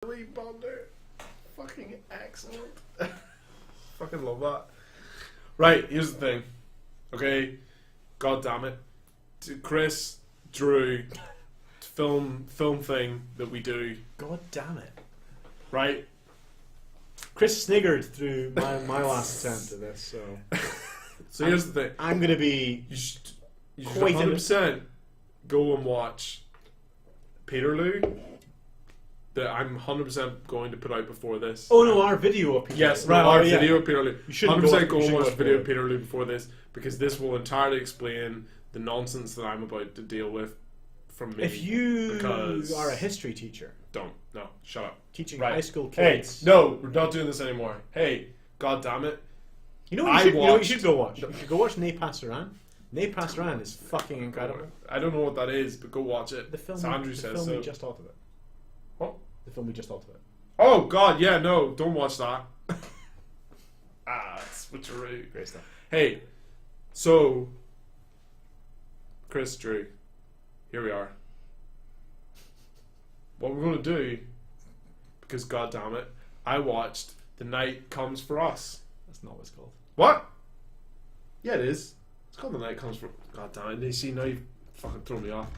Billy Bonder. Fucking excellent. Fucking love that. Right, here's the thing. Okay, god damn it. Chris drew film thing that we do. God damn it. Right? Chris sniggered through my last attempt at this, so So here's the thing. I'm going to be You should quite 100% go and watch Peterloo. That I'm 100% going to put out before this. Oh no, our video of Peter. Yes, right, our yeah. video of Peterloo. You shouldn't 100% go go and watch watch video of Peterloo. Peterloo before this, because this will entirely explain the nonsense that I'm about to deal with from me. If you because are a history teacher no, shut up. teaching Right. high school Hey, kids, no, we're not doing this anymore. Hey, god damn it. you know what you should go watch? You should go watch Ne Passeran. Ne Passeran is fucking incredible. I don't know what that is, but go watch it. The film, Andrew the says film so. we just talked about. What? The film we just talked about. Oh god, yeah, no, don't watch that. Switcheroo. Great stuff. Hey, so Chris Drew, here we are. What we're gonna do, because god damn it, I watched The Night Comes for Us. That's not what it's called. What? Yeah, it is. It's called The Night Comes for. God damn it! You see now you fucking throw me off.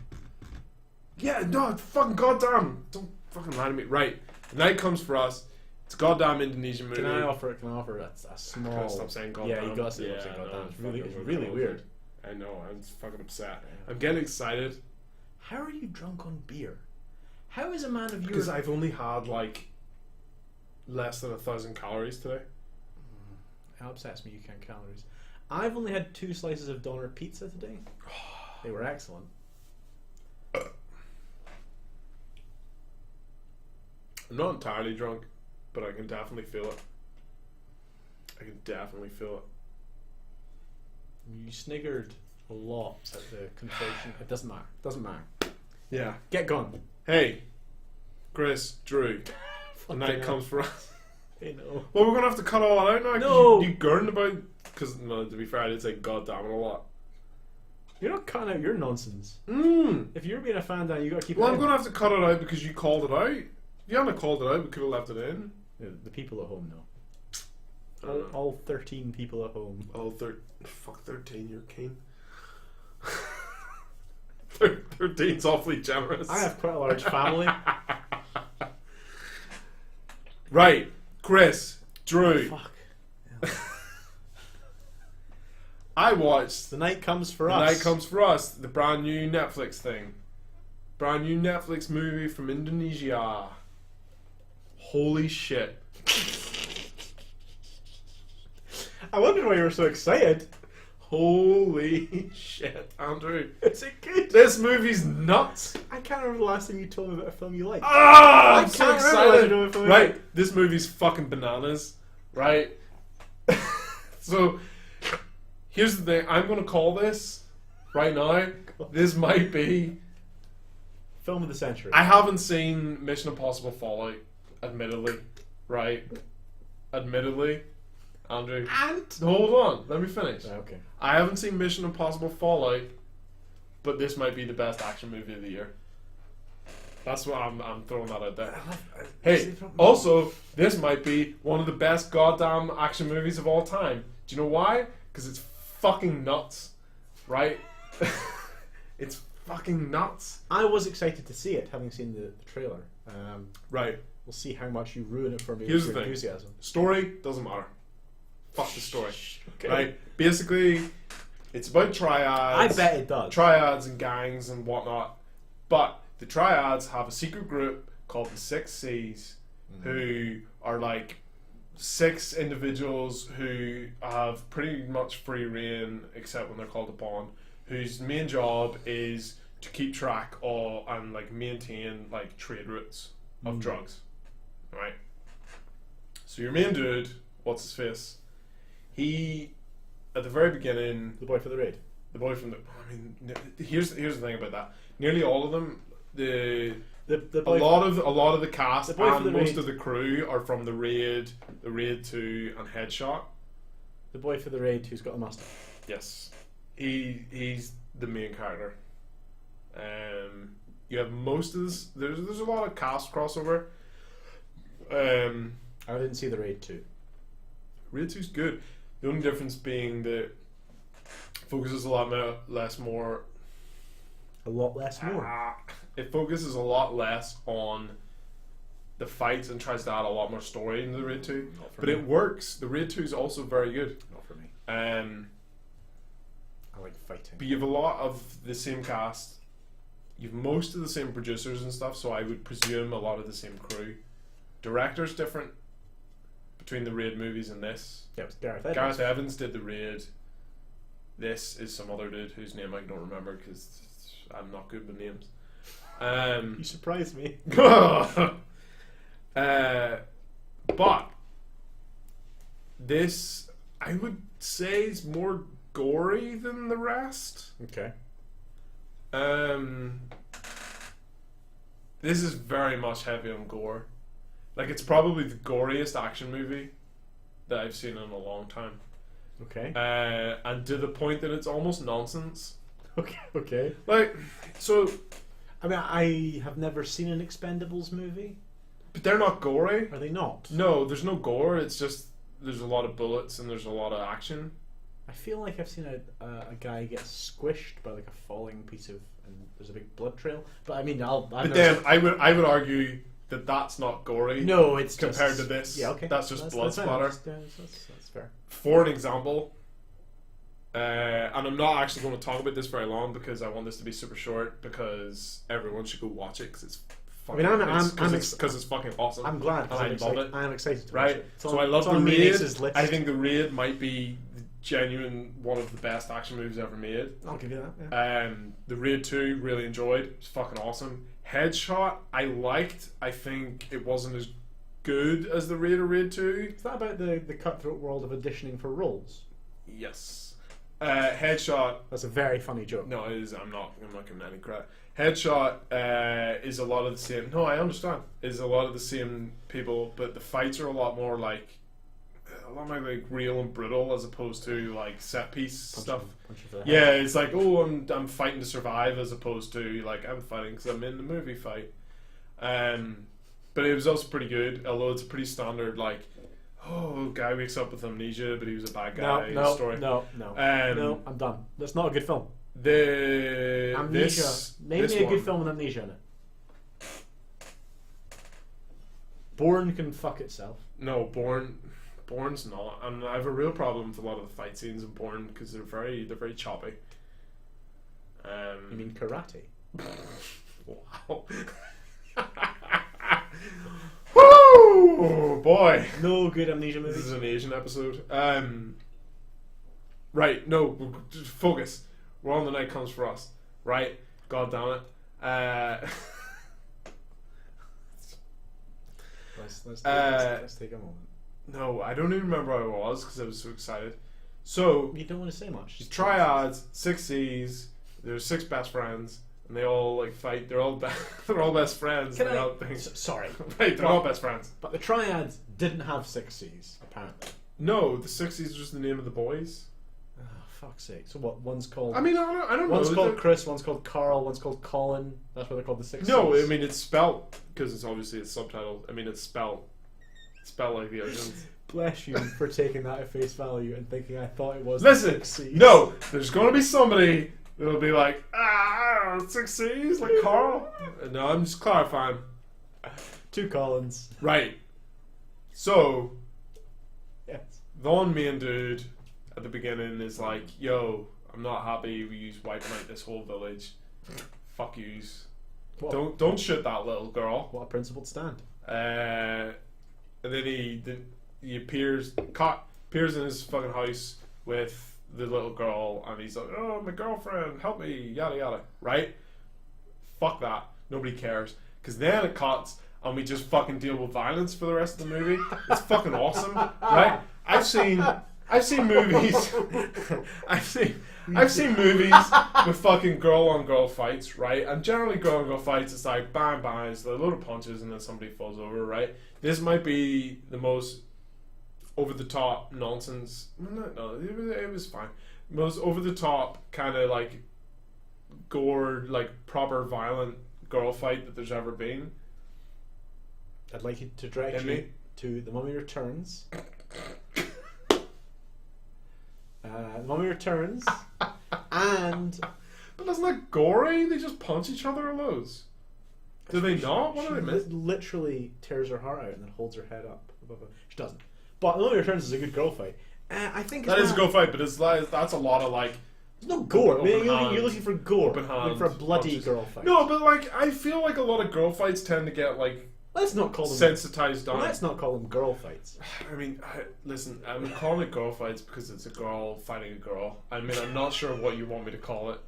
Yeah, no, fucking goddamn! Don't fucking lie to me. Right, The Night Comes for Us. It's a goddamn Indonesian movie. Can I offer a small? Can I stop saying goddamn? Yeah, you got to say Yeah, goddamn. no, It's really, fucking really goddamn. weird. I know. I'm just fucking upset. I'm getting excited How are you drunk on beer? How is a man of your... because I've only had like less than 1,000 calories today. It upsets me you count calories. I've only had 2 slices of doner pizza today. They were excellent. I'm not entirely drunk, but I can definitely feel it. I can definitely feel it. You sniggered a lot at the confession. It doesn't matter. Doesn't matter. Yeah. Get gone. Hey, Chris, Drew. The Fucking Night hell. Comes for Us. Hey, no. Well, we're gonna have to cut all that out now. 'Cause No. you gurned about. Because no, to be fair, I did say goddamn it a lot. You're not cutting out your nonsense. Mm. If you're being a fan, Dan, you got to keep Well, it I'm in. gonna have to cut it out because you called it out. If you hadn't called it out, we could have left it in. The people at home know. I don't know. All 13 people at home. Oh, 13, you're keen. 13's awfully generous. I have quite a large family. Right, Chris, Drew. Fuck. I watched The Night Comes for The Us. Night Comes for Us, the brand new Netflix thing. Brand new Netflix movie from Indonesia. Holy shit. I wondered why you were so excited. Holy shit, Andrew. Is it good? This movie's nuts. I can't remember the last time you told me about a film you liked. Ah, I'm I so can't remember excited. what film Right, this movie's fucking bananas. Right? So, here's the thing. I'm going to call this right now. This might be. Film of the century. I haven't seen Mission Impossible Fallout, admittedly. Right? Admittedly. Andrew. And... Hold on, let me finish. Okay. I haven't seen Mission Impossible Fallout, but this might be the best action movie of the year. That's what I'm throwing that out there. Hey, also, this might be one of the best goddamn action movies of all time. Do you know why? Because it's fucking nuts. Right? It's fucking nuts. I was excited to see it, having seen the trailer. Right. We'll see how much you ruin it for me Here's with the your thing. enthusiasm. Story doesn't matter. Fuck the story. Okay. Right? Basically, it's about I triads. bet it does. Triads and gangs and whatnot. But the triads have a secret group called the Six Seas, who are like 6 individuals who have pretty much free reign, except when they're called upon, whose main job is to keep track of and like maintain like trade routes of drugs. Right? So your main dude, what's his face? He, at the very beginning, The boy for the raid. the boy from the. I mean, here's the thing about that. Nearly all of them, The a boy lot of the cast The boy from and the most Raid. of the crew are from the Raid 2, and Headshot. the boy for the raid who's got a mustache. Yes, he's the main character. You have most of this. There's a lot of cast crossover. I didn't see the Raid 2. Raid 2's good. The only difference being that it focuses a lot less more. A lot less more. It focuses a lot less on the fights and tries to add a lot more story into the Raid 2. But me. it works. The Raid 2 is also very good. Not for me. I like fighting. But you have a lot of the same cast. You have most of the same producers and stuff, so I would presume a lot of the same crew. Director's different between the Raid movies and this. Yeah, it was Gareth Evans. Gareth Evans did the Raid. This is some other dude whose name I don't remember because I'm not good with names. You surprised me. But this, I would say, is more gory than the rest. Okay. This is very much heavy on gore. Like, it's probably the goriest action movie that I've seen in a long time. Okay. And to the point that it's almost nonsense. Okay. Like, so, I mean, I have never seen an Expendables movie. but they're not gory. Are they not? No, there's no gore. It's just there's a lot of bullets and there's a lot of action. I feel like I've seen a guy get squished by like a falling piece of, and there's a big blood trail. But I mean, But then I would argue that that's not gory. No, it's compared just, to this. Yeah, okay. That's just blood fair. splatter. That's fair. For an example, and I'm not actually going to talk about this very long because I want this to be super short because everyone should go watch it because it's fucking. Because it's fucking awesome. I'm glad. And I love it. I am excited to watch Right. it. So I love the Raid. I think the Raid might be the genuine one of the best action movies ever made. I'll give you that. Yeah. The Raid 2 really enjoyed. It's fucking awesome. Headshot I liked. I think it wasn't as good as the Raid or Raid 2. Is that about the cutthroat world of auditioning for roles? Yes. Headshot. That's a very funny joke. No, it is. I'm not giving any credit. Headshot is a lot of the same. No, I understand. Is a lot of the same people, but the fights are a lot more like real and brutal as opposed to like set piece stuff. Yeah, it's like, oh, I'm fighting to survive as opposed to like I'm fighting because I'm in the movie fight. But it was also pretty good, although it's a pretty standard like, oh, guy wakes up with amnesia, but he was a bad guy. Story. No, I'm done. That's not a good film. Amnesia. Name me a good film with amnesia in it. Bourne can fuck itself. No, Bourne's not, and I have a real problem with a lot of the fight scenes in Bourne because they're very choppy. You mean karate? Wow. Woo! Boy. No good amnesia movies. This is an Asian episode. Right, no, just focus. We're on The Night Comes For Us. Right? God damn it. Let's take a moment. No, I don't even remember how I was because I was so excited. So, you don't want to say much. triads, 6 C's, there's 6 best friends, and they all like fight. They're all they're all best friends. Sorry. Right, they're all best friends. But the triads didn't have 6 C's, apparently. No, the 6 C's is just the name of the boys. Oh, fuck's sake. So what, one's called... I mean, I don't know. One's called Chris, one's called Carl, one's called Colin. That's why they're called the 6 C's. No, I mean, it's spelt, because it's obviously it's subtitled. I mean, it's spelt like the Oceans. Bless you for taking that at face value and thinking I thought it was Listen, 6 C's. No, there's going to be somebody that'll be like, 6 C's, like Carl. No, I'm just clarifying. 2 Collins. Right. So, Yes. the one main dude at the beginning is like, yo, I'm not happy we use wiping out this whole village. Fuck yous. Don't shoot that little girl. What a principled stand. And then he appears in his fucking house with the little girl, and he's like, oh, my girlfriend, help me, yada yada, right? Fuck that. Nobody cares. Because then it cuts, and we just fucking deal with violence for the rest of the movie. It's fucking awesome, right? I've seen movies. I've seen movies with fucking girl on girl fights, right? And generally girl on girl fights, it's like bang bang, it's a load of punches and then somebody falls over, right? This might be the most over the top nonsense. No, it was fine. Most over the top kind of like gore, like proper violent girl fight that there's ever been. I'd like you to direct Hit you me. to The Mummy Returns. The Mummy Returns, and But isn't that gory? They just punch each other in those. Do they not? What she do they miss? literally tears her heart out and then holds her head up above her. She doesn't. But The Mummy Returns is a good girl fight. I think That it's is a go fight, but it's like, that's a lot of like. There's no gore. I mean, Open you're hand. looking for gore. Open You're looking hand for a bloody punches. girl fight. No, but like I feel like a lot of girl fights tend to get like let's not call them. sensitized down. Let's not call them girl fights. I mean, listen, I'm calling it girl fights because it's a girl fighting a girl. I mean, I'm not sure what you want me to call it.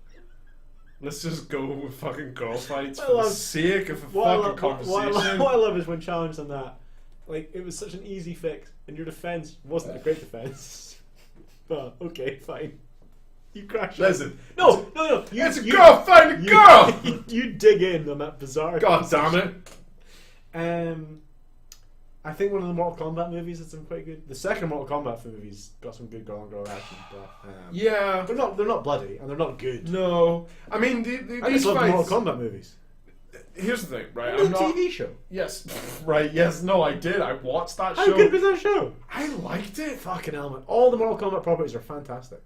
Let's just go with fucking girl fights for the sake of a fucking conversation. What I love is when challenged on that. Like, it was such an easy fix, and your defense wasn't a great defense. But, okay, fine. You crash. Listen, No. it's a girl fighting a girl! You dig in on that bizarre. God damn it. I think one of the Mortal Kombat movies has some quite good. The second Mortal Kombat movie's got some good girl on girl action, but Yeah. they're not bloody and they're not good. No. I mean, I these just love the fights. Mortal Kombat movies. Here's the thing, right? The I'm not. TV show. Yes. Right. Yes. No, I did. I watched that How show. good was that show? I liked it. Fucking hell, man. All the Mortal Kombat properties are fantastic.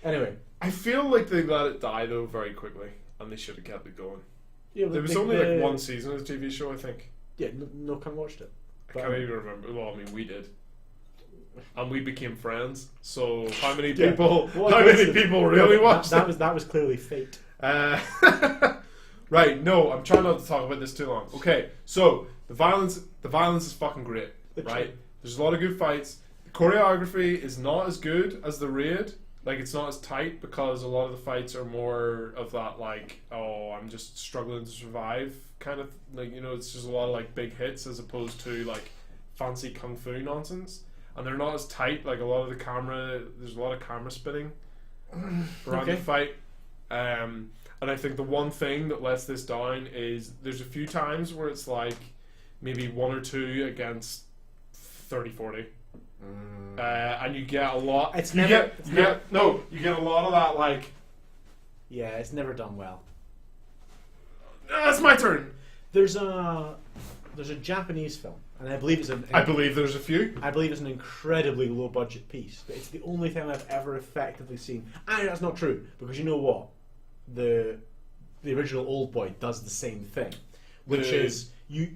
Anyway, I feel like they let it die though very quickly, and they should have kept it going. yeah, There was only like one season of the TV show, I think. Yeah, no one watched it. I can't even remember. Well, I mean, we did, and we became friends. So how many Yeah. people? What How was many it? people really watched that? it? That was clearly fate. Right. No, I'm trying not to talk about this too long. Okay. So the violence is fucking great. Right. There's a lot of good fights. The choreography is not as good as the Raid. Like, it's not as tight because a lot of the fights are more of that, like, oh, I'm just struggling to survive kind of, like, you know, it's just a lot of, like, big hits as opposed to, like, fancy kung fu nonsense. And they're not as tight, like, there's a lot of camera spinning around Okay. the fight. And I think the one thing that lets this down is there's a few times where it's, like, maybe 1 or 2 against 30-40. And you get a lot. You get a lot of that. Like, Yeah, it's never done well. it's my turn. There's a Japanese film, and I believe I believe there's a few. I believe it's an incredibly low budget piece, but it's the only thing I've ever effectively seen. And that's not true, because you know what? The original Old Boy does the same thing, which is you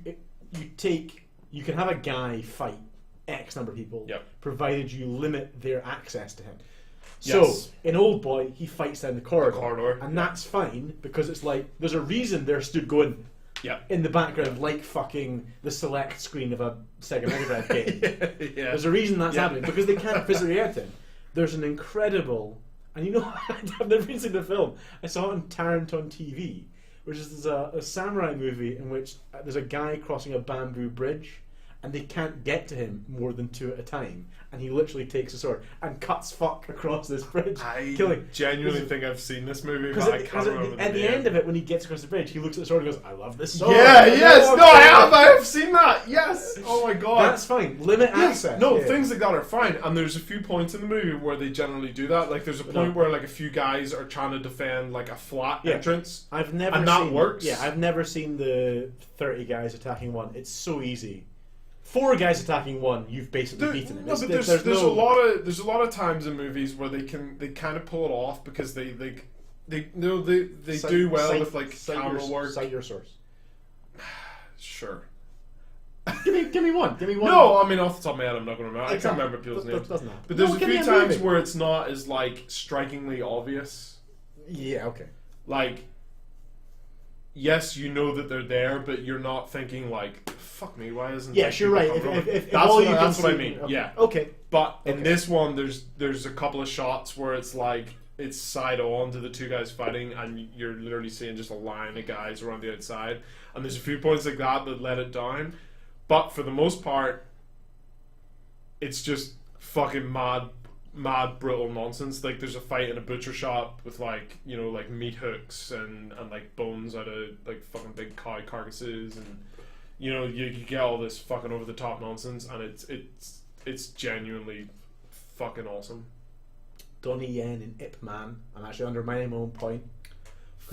can have a guy fight X number of people, Yep. provided you limit their access to him. Yes. So in Old Boy, he fights down the corridor, and yeah. that's fine because it's like there's a reason they're stood going Yeah. in the background like fucking the select screen of a Sega Mega Drive game. Yeah. There's a reason that's Yeah. happening because they can't physically react to him. There's an incredible, and you know, I've never even seen the film. I saw it on Tarrant on TV, which is a samurai movie in which there's a guy crossing a bamboo bridge, and they can't get to him more than 2 at a time, and he literally takes a sword and cuts fuck across this bridge, I killing. genuinely think I've seen this movie, Because but I can't remember at the name. end of it, when he gets across the bridge, he looks at the sword and goes, "I love this sword." Yeah, yes, Oh, no, I've seen that. Yes. Oh my god. That's fine. Limit Yes. access. No, Yeah. things like that are fine, and there's a few points in the movie where they generally do that. Like, there's a But point no. where like a few guys are trying to defend like a flat Yeah. entrance. I've never And that seen, works. Yeah, I've never seen the 30 guys attacking one. It's so easy. 4 guys attacking one, you've basically beaten it. No, but there's a lot of times in movies where they kind of pull it off because they do well with like camera work. Cite your source. Sure. Give me one. Give me one. No, I mean off the top of my head, I'm not going to remember. I can't Exactly. remember people's That names. doesn't matter. But there's No, a give me few a times movie. where it's not as like strikingly obvious. Yeah. Okay. Like, yes, you know that they're there, but you're not thinking like, "Fuck me, why isn't?" Yes, you're right. If that's all what, you can that's what I see- mean. Okay. Yeah. Okay. But in Okay. this one, there's a couple of shots where it's like it's side on to the 2 guys fighting, and you're literally seeing just a line of guys around the outside. And there's a few points like that let it down. But for the most part, it's just fucking mad, brutal nonsense. Like, there's a fight in a butcher shop with like, you know, like meat hooks and like bones out of like fucking big cow carcasses, and you know, you get all this fucking over the top nonsense, and it's genuinely fucking awesome. Donnie Yen in Ip Man. I'm actually undermining my own point.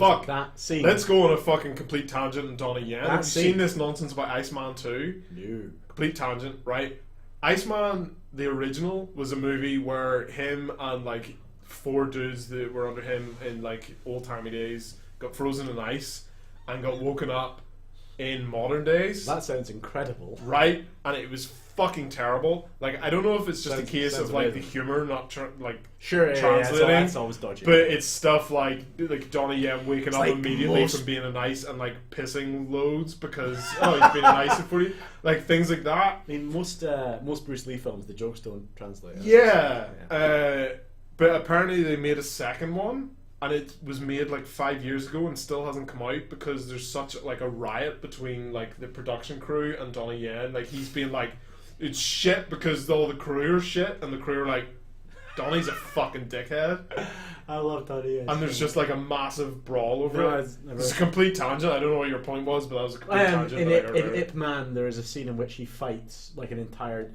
Fuck. That scene. Let's go on a fucking complete tangent on Donnie Yen. Have you scene. seen this nonsense about Iceman 2? No. Complete tangent, right? Iceman, the original, was a movie where him and like 4 dudes that were under him in like old-timey days got frozen in ice and got woken up in modern days. That sounds incredible. Right? And it was fucking terrible. Like, I don't know if it's just a case of like amazing. the humor not Sure, translating, that's always dodgy. but it's stuff like Donnie Yen waking up like immediately most- from being in ice and like pissing loads because he's been in ice for you, like things like that. I mean, most Bruce Lee films, the jokes don't translate. Yeah, but apparently they made a second one, and it was made like 5 years ago and still hasn't come out because there's such like a riot between like the production crew and Donnie Yen. Like he's being like, it's shit because all the crew are shit, and the crew are like, Donnie's a fucking dickhead. I love Donnie Yen. And there's just like a massive brawl over No, it. It's a complete tangent. I don't know what your point was, but that was a complete tangent. In Ip Man, there is a scene in which he fights like an entire.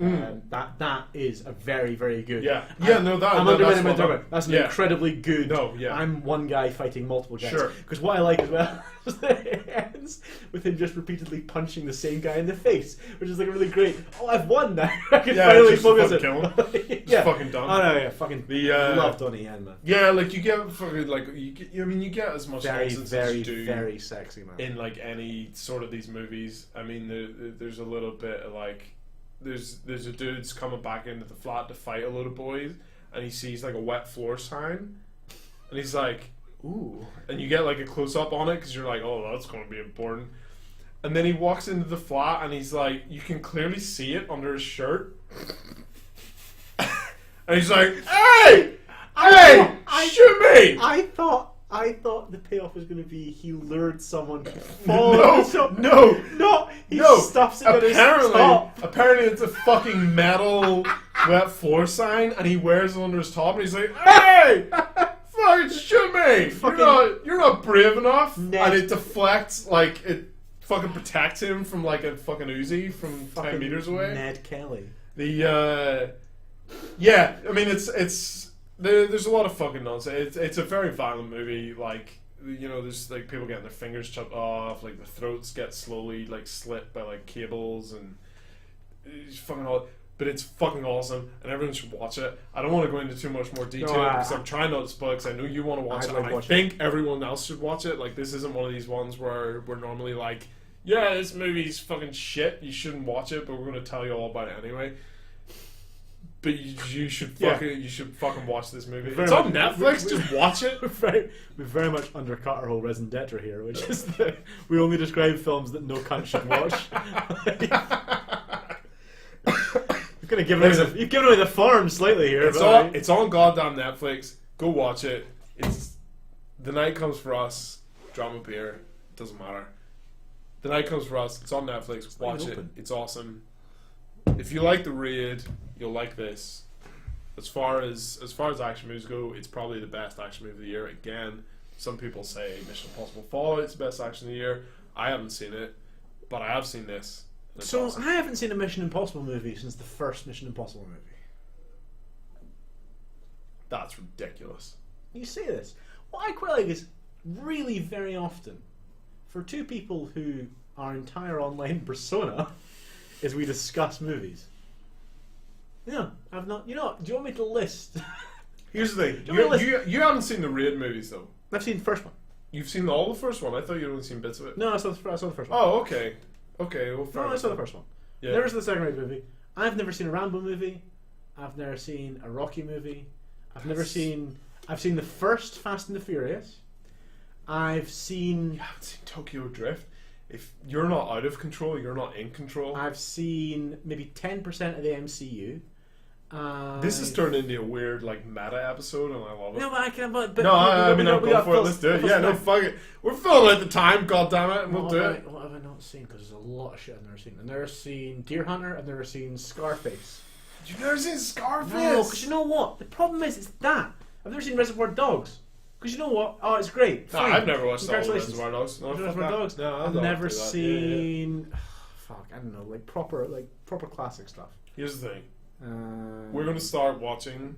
That is a very, very good. Yeah. I'm undermining my well done. talk. That's an Yeah. incredibly good. No, yeah. I'm one guy fighting multiple guys. Sure. Because what I like as well is that it ends with him just repeatedly punching the same guy in the face, which is like really great. Oh, I've won now. I can Yeah, finally just focus fucking it. kill him. Just fucking done. Oh no, yeah, fucking. Love Donnie Yen, man. Yeah, like you get fucking like you get. I mean, you get as much Very, nonsense very, as you do very sexy, man. in like any sort of these movies. I mean, there's a little bit of like there's a dude's coming back into the flat to fight a load of boys, and he sees like a wet floor sign, and he's like, ooh, and you get like a close up on it because you're like, oh, that's going to be important. And then he walks into the flat, and he's like, you can clearly see it under his shirt, and he's like, hey, shoot me! I thought the payoff was going to be he lured someone to No, fall. no, He stuffs it at his top. Apparently it's a fucking metal wet floor sign, and he wears it under his top, and he's like, hey, fucking shoot me! You're not brave enough. Ned. And it deflects, like, it fucking protects him from, like, a fucking Uzi from 10 meters away. Ned Kelly. Yeah, I mean, there's a lot of fucking nonsense. It's a very violent movie. Like, you know, there's like people getting their fingers chopped off, like the throats get slowly like slit by like cables, and it's fucking all. But it's fucking awesome, and everyone should watch it. I don't want to go into too much more detail because I'm trying not to spoil. Because I know you want to watch it, and I think everyone else should watch it. Like, this isn't one of these ones where we're normally like, yeah, this movie's fucking shit. You shouldn't watch it, but we're going to tell you all about it anyway. But you should fucking watch this movie. It's on Netflix. Just watch it. We've very much undercut our whole raison d'etre here, which is that we only describe films that no cunt should watch. You've given away the farm slightly here. It's on goddamn Netflix. Go watch it. It's The Night Comes for Us. Drama beer. Doesn't matter. The Night Comes for Us. It's on Netflix. Watch it. It's awesome. If you like The Raid, you'll like this. As far as action movies go, it's probably the best action movie of the year. Again, some people say Mission Impossible Fallout is the best action of the year. I haven't seen it, but I have seen this. So awesome. I haven't seen a Mission Impossible movie since the first Mission Impossible movie. That's ridiculous. You say this. What I quite like is really very often for two people who our entire online persona is we discuss movies. Yeah, I've not. You know, do you want me to list? Here's the thing. You haven't seen the Raid movies though. I've seen the first one. You've seen all the first one. I thought you'd only seen bits of it. No, I saw the first one. Oh, okay. Okay, well, fair enough. I saw the first one. Yeah. Never seen the second Raid movie. I've never seen a Rambo movie. I've never seen a Rocky movie. I've seen the first Fast and the Furious. You haven't seen Tokyo Drift. If you're not out of control, you're not in control. I've seen maybe 10% of the MCU. This has turned into a weird like meta episode, and I love it. No, but I can. But I'm going for it. Let's do it. Yeah, no, fuck it. We're filling out the time. God damn it, and we'll do it. What have I not seen? Because there's a lot of shit I've never seen. I've never seen Deer Hunter. I've never seen Scarface. You've never seen Scarface? No, because you know what? The problem is, it's that I've never seen Reservoir Dogs. Because you know what? Oh, it's great. No, I've never watched all Reservoir Dogs. No, Reservoir Dogs. No, I've never seen. Yeah. Fuck, I don't know, like proper classic stuff. Here's the thing. We're gonna start watching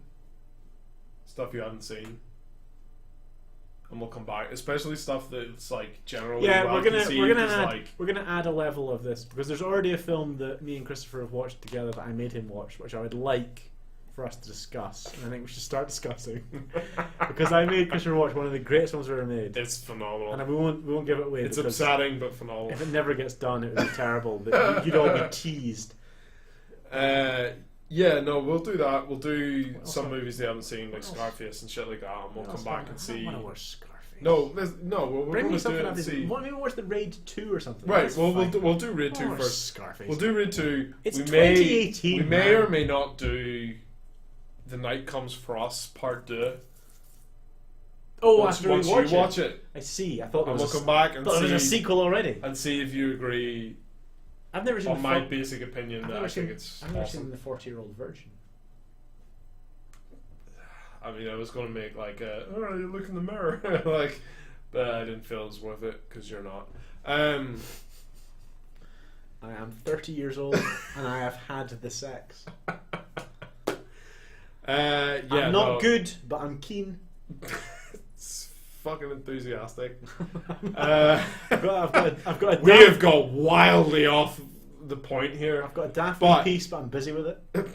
stuff you haven't seen, and we'll come back. Especially stuff that's like generally Yeah, well conceived we're gonna add a level of this because there's already a film that me and Christopher have watched together that I made him watch, which I would like for us to discuss, and I think we should start discussing because I made Christopher watch one of the greatest films ever made. It's phenomenal, and we won't give it away. It's because upsetting but phenomenal. if it never gets done, it would be terrible. But you'd all be teased. Yeah, no, we'll do that. We'll do What else some have- movies they haven't seen, like what else? Scarface and shit like that, and we'll come back and see. I want to watch Scarface. No, we're Bring going me to do something it up. and see. Maybe watch the Raid 2 or something. Right, That's well, fine. we'll do Raid 2 I wanna watch first. Scarface. We'll do Raid 2. It's we 2018, We may man. or may not do The Night Comes for Us Part 2. Oh, Once after we you watch it. I see. I thought there And was we'll come back and thought there was a see, sequel already. and see if you agree I've never seen on the my fo- basic opinion I've that never I think seen- it's I've never seen awesome. the 40-year-old virgin. I mean, I was going to make like a, oh, you look in the mirror. like, but I didn't feel it was worth it because you're not. I am 30 years old and I have had the sex. Yeah, I'm not no, good, but I'm keen. It's fucking enthusiastic. I've got a We daft, have got wildly off the point here. I've got a daft But- piece, but I'm busy with it.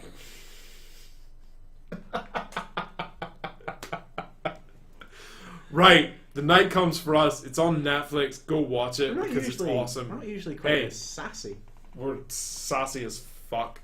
Right, The Night Comes for Us. It's on Netflix. Go watch it We're not because it's usually, awesome. we're not usually quite Hey. as sassy. We're sassy as fuck.